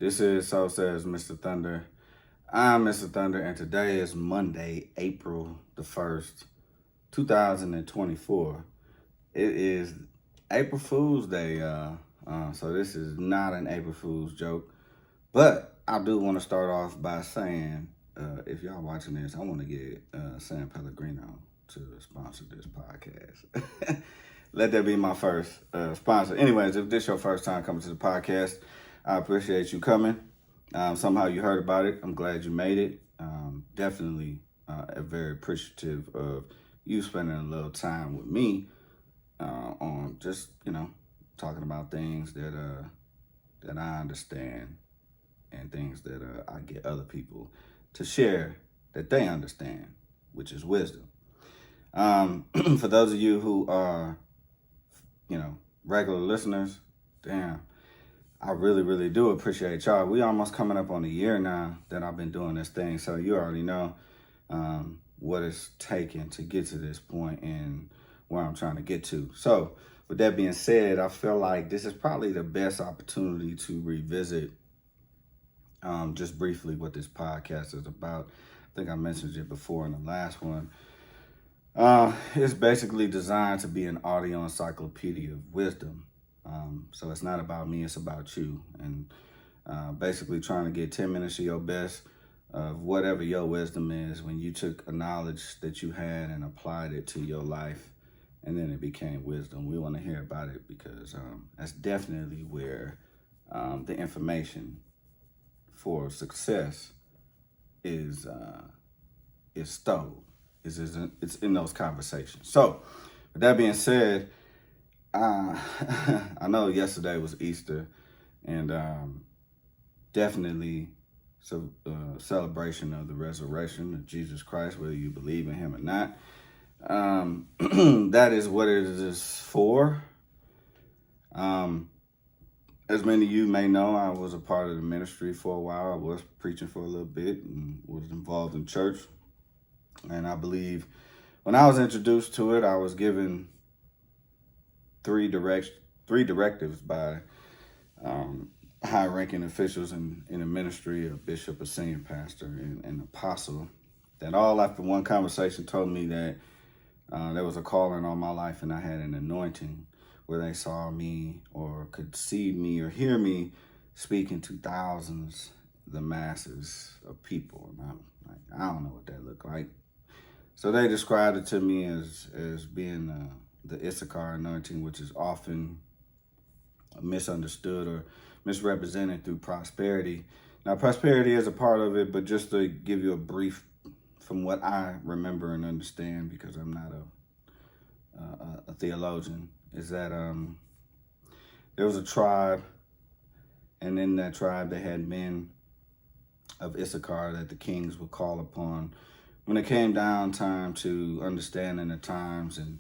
This is So Says Mr. Thunder. I'm Mr. Thunder, and today is Monday, April the 1st, 2024. It is April Fool's Day, so this is not an April Fool's joke. But I do want to start off by saying, if y'all watching this, I want to get San Pellegrino to sponsor this podcast. Let that be my first sponsor. Anyways, if this is your first time coming to the podcast, I appreciate you coming. Somehow you heard about it. I'm glad you made it. Definitely very appreciative of you spending a little time with me on just, talking about things that I understand and things that I get other people to share that they understand, which is wisdom. For those of you who are, regular listeners, damn, I really, really do appreciate y'all. We almost coming up on a year now that I've been doing this thing, so you already know what it's taken to get to this point and where I'm trying to get to. So with that being said, I feel like this is probably the best opportunity to revisit just briefly what this podcast is about. I think I mentioned it before in the last one. It's basically designed to be an audio encyclopedia of wisdom. So it's not about me, it's about you. And basically trying to get 10 minutes of your best of whatever your wisdom is when you took a knowledge that you had and applied it to your life, and then it became wisdom. We want to hear about it because that's definitely where the information for success is stowed. It's in those conversations. So with that being said, I know yesterday was Easter, and definitely celebration of the resurrection of Jesus Christ, whether you believe in him or not. That is what it is for. As many of you may know, I was a part of the ministry for a while. I was preaching for a little bit and was involved in church. And I believe when I was introduced to it, I was given three directives by high-ranking officials in the ministry, a bishop, a senior pastor, and an apostle, that all after one conversation told me that there was a calling on my life and I had an anointing where they saw me or could see me or hear me speaking to thousands, the masses of people. And I'm like, I don't know what that looked like. So they described it to me as being the Issachar anointing, which is often misunderstood or misrepresented through prosperity. Now, prosperity is a part of it, but just to give you a brief from what I remember and understand, because I'm not a theologian, is that there was a tribe, and in that tribe they had men of Issachar that the kings would call upon when it came down time to understanding the times and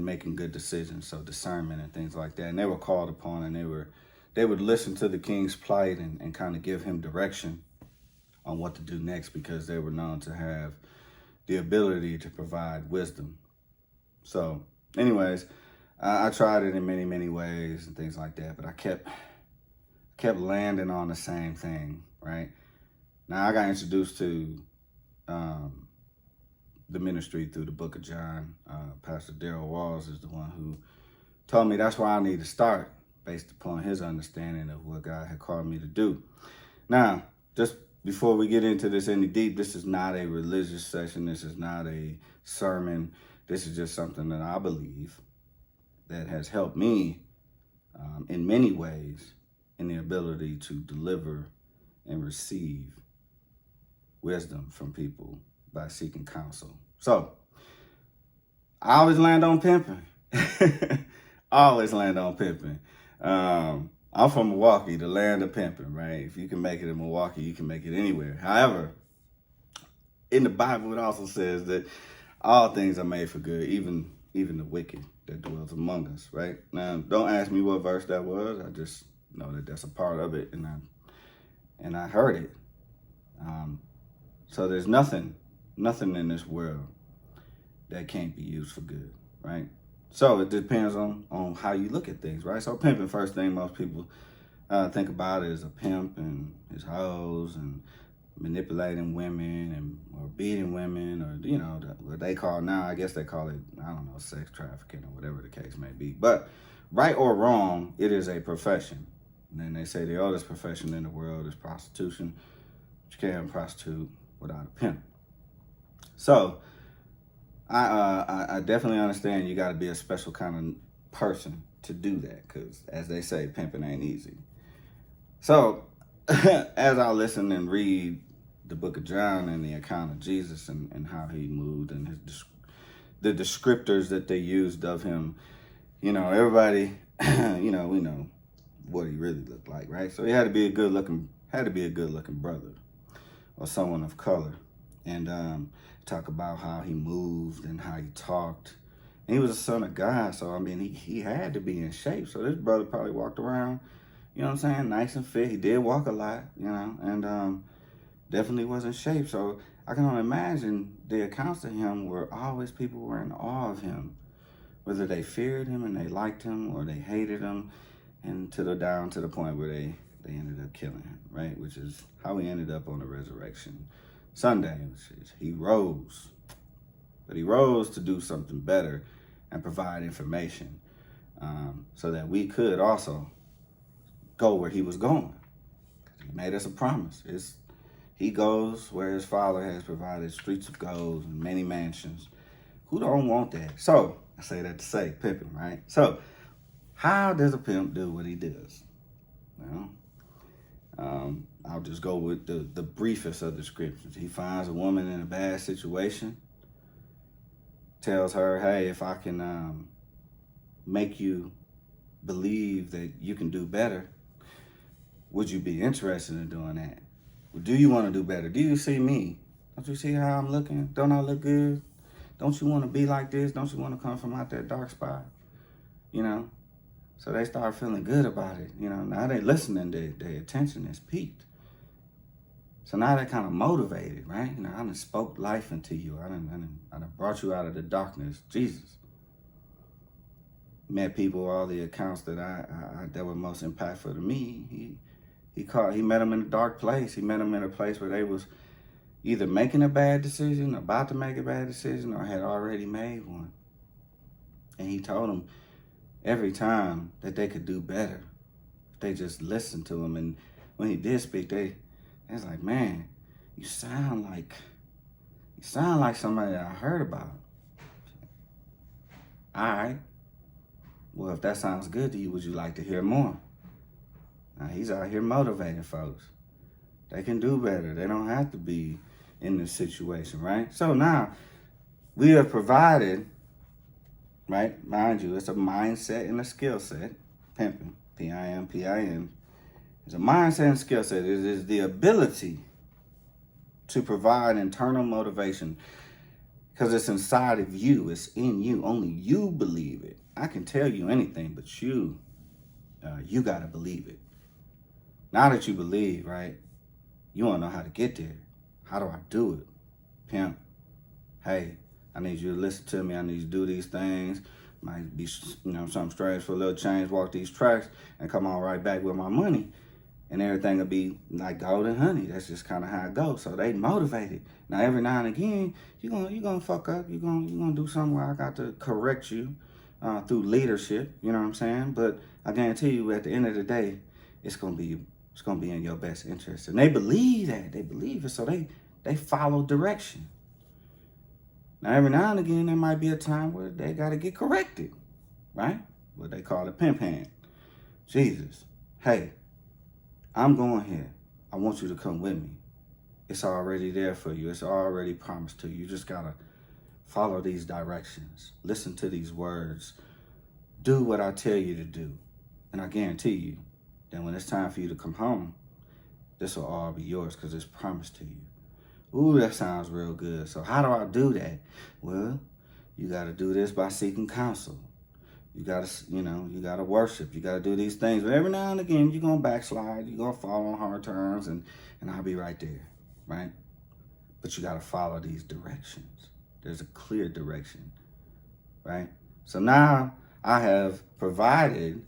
making good decisions, so discernment and things like that. And they were called upon, and they would listen to the king's plight and kind of give him direction on what to do next, because they were known to have the ability to provide wisdom. So anyways, I tried it in many, many ways and things like that, but I kept landing on the same thing, right? Now, I got introduced to the ministry through the book of John. Pastor Darrell Walls is the one who told me that's where I need to start, based upon his understanding of what God had called me to do. Now, just before we get into this any deep, this is not a religious session. This is not a sermon. This is just something that I believe that has helped me in many ways in the ability to deliver and receive wisdom from people by seeking counsel. So I always land on pimping. Always land on pimping. I'm from Milwaukee, the land of pimping, right? If you can make it in Milwaukee, you can make it anywhere. However, in the Bible, it also says that all things are made for good, even the wicked that dwells among us, right? Now, don't ask me what verse that was. I just know that that's a part of it, and I heard it. So there's nothing in this world that can't be used for good, right? So it depends on how you look at things, right? So pimping, first thing most people think about it as a pimp and his hoes and manipulating women and or beating women, or what they call now, I guess they call it, I don't know, sex trafficking or whatever the case may be. But right or wrong, it is a profession. And then they say the oldest profession in the world is prostitution. You can't prostitute without a pimp. So I definitely understand you got to be a special kind of person to do that, because as they say, pimping ain't easy. So as I listen and read the book of John and the account of Jesus and how he moved and the descriptors that they used of him, everybody, we know what he really looked like, right? So he had to be a good looking brother or someone of color. And talk about how he moved and how he talked. And he was a son of God, so I mean, he had to be in shape. So this brother probably walked around, nice and fit. He did walk a lot, and definitely was in shape. So I can only imagine the accounts of him where always people were in awe of him, whether they feared him and they liked him or they hated him, and down to the point where they ended up killing him, right? Which is how he ended up on the resurrection Sunday, which is he rose. But he rose to do something better and provide information, so that we could also go where he was going. He made us a promise. He goes where his Father has provided streets of gold and many mansions. Who don't want that? So, I say that to say, pimping, right? So, how does a pimp do what he does? Well, I'll just go with the briefest of descriptions. He finds a woman in a bad situation, tells her, hey, if I can make you believe that you can do better, would you be interested in doing that? Do you want to do better? Do you see me? Don't you see how I'm looking? Don't I look good? Don't you want to be like this? Don't you want to come from out that dark spot? So they start feeling good about it. Now they listening, their attention is peaked. So now they're kind of motivated, right? I done spoke life into you. I done brought you out of the darkness. Jesus. Met people, all the accounts that that were most impactful to me. He met them in a dark place. He met them in a place where they was either making a bad decision, about to make a bad decision, or had already made one. And he told them every time that they could do better if they just listened to him. And when he did speak, they was like, man, you sound like somebody that I heard about. All right. Well, if that sounds good to you, would you like to hear more? Now, he's out here motivating folks. They can do better. They don't have to be in this situation, right? So now, we have provided, right? Mind you, it's a mindset and a skill set. Pimping, P.I.M.P.I.N. It's a mindset and skill set. It is the ability to provide internal motivation, because it's inside of you. It's in you. Only you believe it. I can tell you anything, but you got to believe it. Now that you believe, right, you want to know how to get there. How do I do it? Pimp, hey, I need you to listen to me. I need you to do these things. Might be, something strange for a little change, walk these tracks, and come on right back with my money. And everything will be like gold and honey. That's just kind of how it goes. So they motivated. Now, every now and again, you're gonna fuck up. You're gonna do something where I got to correct you through leadership. You know what I'm saying? But I guarantee you, at the end of the day, it's gonna be in your best interest. And they believe that. They believe it. So they follow direction. Now, every now and again, there might be a time where they got to get corrected, right? What they call a P.I.M.P.I.N. Jesus, hey, I'm going here. I want you to come with me. It's already there for you. It's already promised to you. You just got to follow these directions. Listen to these words. Do what I tell you to do. And I guarantee you that when it's time for you to come home, this will all be yours because it's promised to you. Ooh, that sounds real good. So how do I do that? Well, you got to do this by seeking counsel. You got to worship. You got to do these things. But every now and again, you're going to backslide. You're going to fall on hard times, and I'll be right there, right? But you got to follow these directions. There's a clear direction, right? So now I have provided,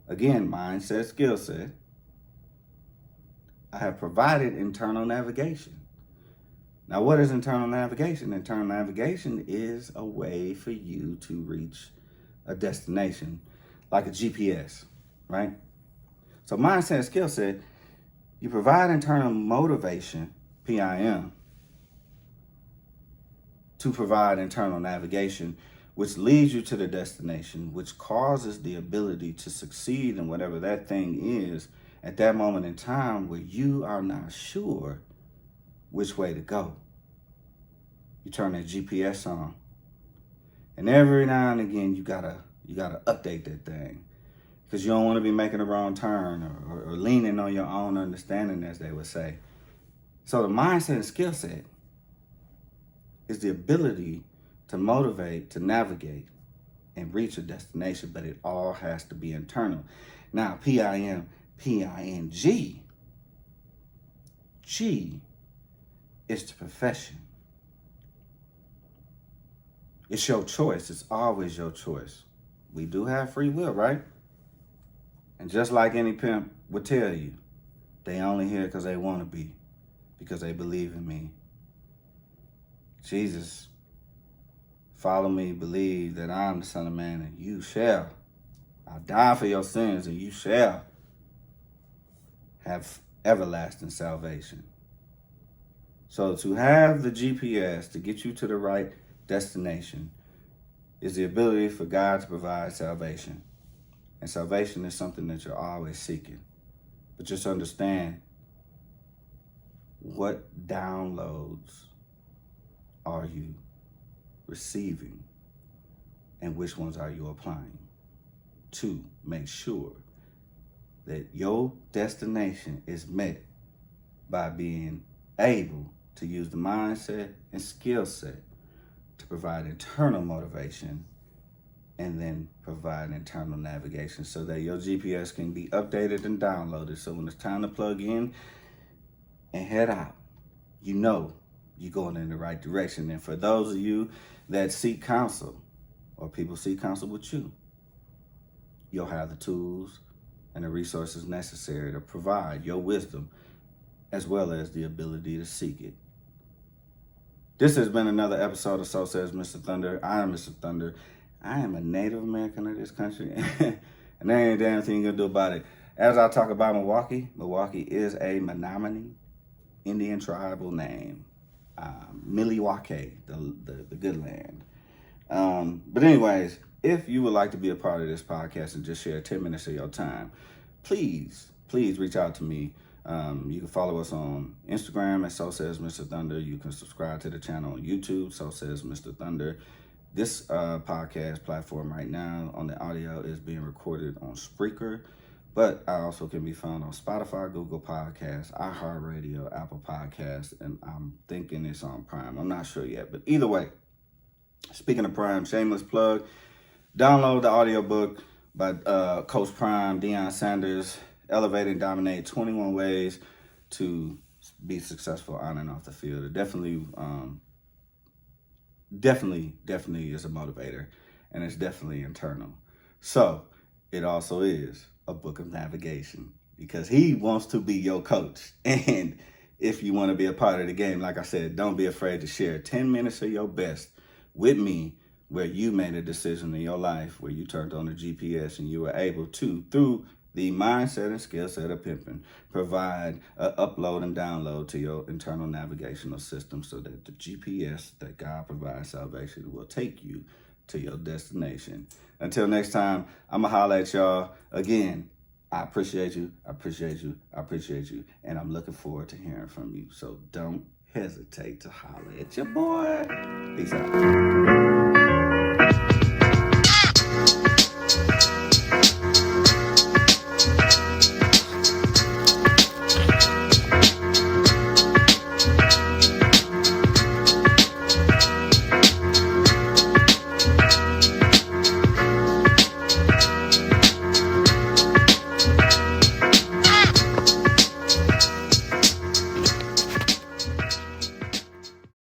again, mindset, skill set, I have provided internal navigation. Now, what is internal navigation? Internal navigation is a way for you to reach a destination, like a GPS, right? So mindset and skill set, you provide internal motivation, P.I.M.P.I.N, to provide internal navigation, which leads you to the destination, which causes the ability to succeed in whatever that thing is at that moment in time where you are not sure which way to go. You turn that GPS on, and every now and again you gotta update that thing, because you don't want to be making a wrong turn or leaning on your own understanding, as they would say. So the mindset and skill set is the ability to motivate, to navigate, and reach a destination, but it all has to be internal. Now, P.I.M.P.I.N.G. G is the profession. It's your choice. It's always your choice. We do have free will, right? And just like any pimp would tell you, they only here because they want to be, because they believe in me. Jesus, follow me, believe that I am the Son of Man, and you shall. I'll die for your sins, and you shall have everlasting salvation. So to have the GPS to get you to the right destination is the ability for God to provide salvation. And salvation is something that you're always seeking. But just understand, what downloads are you receiving, and which ones are you applying to make sure that your destination is met by being able to use the mindset and skill set to provide internal motivation and then provide internal navigation so that your GPS can be updated and downloaded. So when it's time to plug in and head out, you know you're going in the right direction. And for those of you that seek counsel, or people seek counsel with you, you'll have the tools and the resources necessary to provide your wisdom, as well as the ability to seek it. This has been another episode of So Says Mr. Thunder. I am Mr. Thunder. I am a Native American of this country, and there ain't a damn thing you can do about it. As I talk about Milwaukee, Milwaukee is a Menominee Indian tribal name. Milwaukee, the good land. But anyways, if you would like to be a part of this podcast and just share 10 minutes of your time, please reach out to me. You can follow us on Instagram at So Says Mr. Thunder. You can subscribe to the channel on YouTube, So Says Mr. Thunder. This podcast platform right now on the audio is being recorded on Spreaker, but I also can be found on Spotify, Google Podcasts, iHeartRadio, Apple Podcasts, and I'm thinking it's on Prime. I'm not sure yet, but either way, speaking of Prime, shameless plug, download the audiobook by Coach Prime, Deion Sanders, Elevate and Dominate, 21 Ways to Be Successful on and off the field. It definitely is a motivator, and it's definitely internal. So it also is a book of navigation, because he wants to be your coach. And if you want to be a part of the game, like I said, don't be afraid to share 10 minutes of your best with me, where you made a decision in your life, where you turned on the GPS and you were able to, through the mindset and skill set of pimping, provide an upload and download to your internal navigational system, so that the GPS that God provides salvation will take you to your destination. Until next time, I'm going to holler at y'all. Again, I appreciate you, and I'm looking forward to hearing from you. So don't hesitate to holler at your boy. Peace out.